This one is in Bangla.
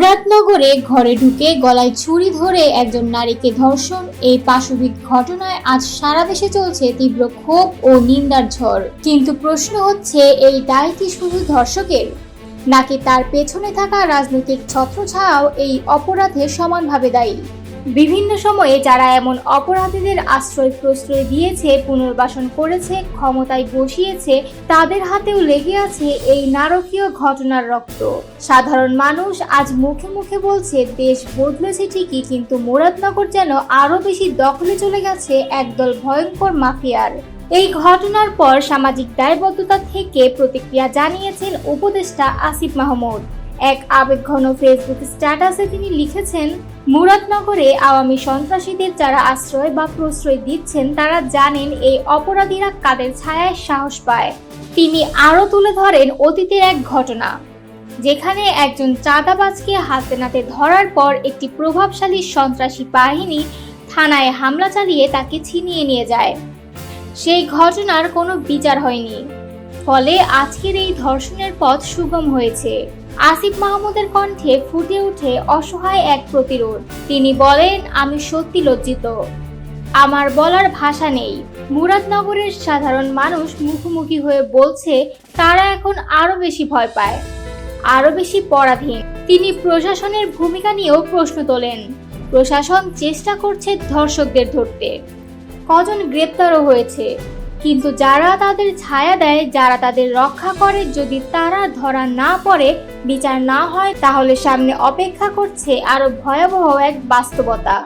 মুরাদনগরে ঘরে ঢুকে গলায় ছুরি ধরে একজন নারীকে ধর্ষণ, এই পাশবিক ঘটনায় আজ সারা দেশে চলছে তীব্র ক্ষোভ ও নিন্দার ঝড়। কিন্তু প্রশ্ন হচ্ছে, এই দায় কি শুধু ধর্ষকের, নাকি তার পেছনে থাকা রাজনৈতিক ছত্রছায়াও এই অপরাধের সমানভাবে দায়ী? বিভিন্ন সময়ে যারা এমন অপরাধীদের আশ্রয় প্রশ্রয় দিয়েছে, পুনর্বাসন করেছে, ক্ষমতায় বসিয়েছে, তাদের হাতেও লেগে আছে এই নারকীয় ঘটনার রক্ত। সাধারণ মানুষ আজ মুখে মুখে বলছে দেশ বদলেছে ঠিকই, কিন্তু মুরাদনগর যেন আরো বেশি দখলে চলে গেছে একদল ভয়ঙ্কর মাফিয়ার। এই ঘটনার পর সামাজিক দায়বদ্ধতা থেকে প্রতিক্রিয়া জানিয়েছেন উপদেষ্টা আসিফ মাহমুদ। এক আবেগঘন ফেসবুক স্ট্যাটাসে তিনি লিখেছেন, মুরাদনগরে আওয়ামী সন্ত্রাসীদের যারা আশ্রয় বা প্রশ্রয় দিচ্ছেন তারা জানেন এই অপরাধীরা কাদের ছায়ায় সাহস পায়। তিনি আরও তুলে ধরেন অতীতের এক ঘটনা, যেখানে একজন চাঁদাবাজকে হাতে নাতে ধরার পর একটি প্রভাবশালী সন্ত্রাসী বাহিনী থানায় হামলা চালিয়ে তাকে ছিনিয়ে নিয়ে যায়। সেই ঘটনার কোনো বিচার হয়নি, ফলে আজকের এই ধর্ষণের পথ সুগম হয়েছে। আসিফ মাহমুদের কণ্ঠে ফুটে ওঠে অসহায় এক প্রতিরোধ। তিনি বলেন, আমি সত্যি লজ্জিত, আমার বলার ভাষা নেই। মুরাদনগরের সাধারণ মানুষ মুখোমুখি হয়ে বলছে তারা এখন আরো বেশি ভয় পায়, আরো বেশি পরাধীন। তিনি প্রশাসনের ভূমিকা নিয়েও প্রশ্ন তোলেন। প্রশাসন চেষ্টা করছে ধর্ষকদের ধরতে, কজন গ্রেপ্তারও হয়েছে, কিন্তু যারা তাদের ছায়া দেয়, যারা তাদের রক্ষা করে, যদি তারা ধরা না পড়ে, বিচার না হয়, তাহলে সামনে অপেক্ষা করছে আরো ভয়াবহ এক বাস্তবতা।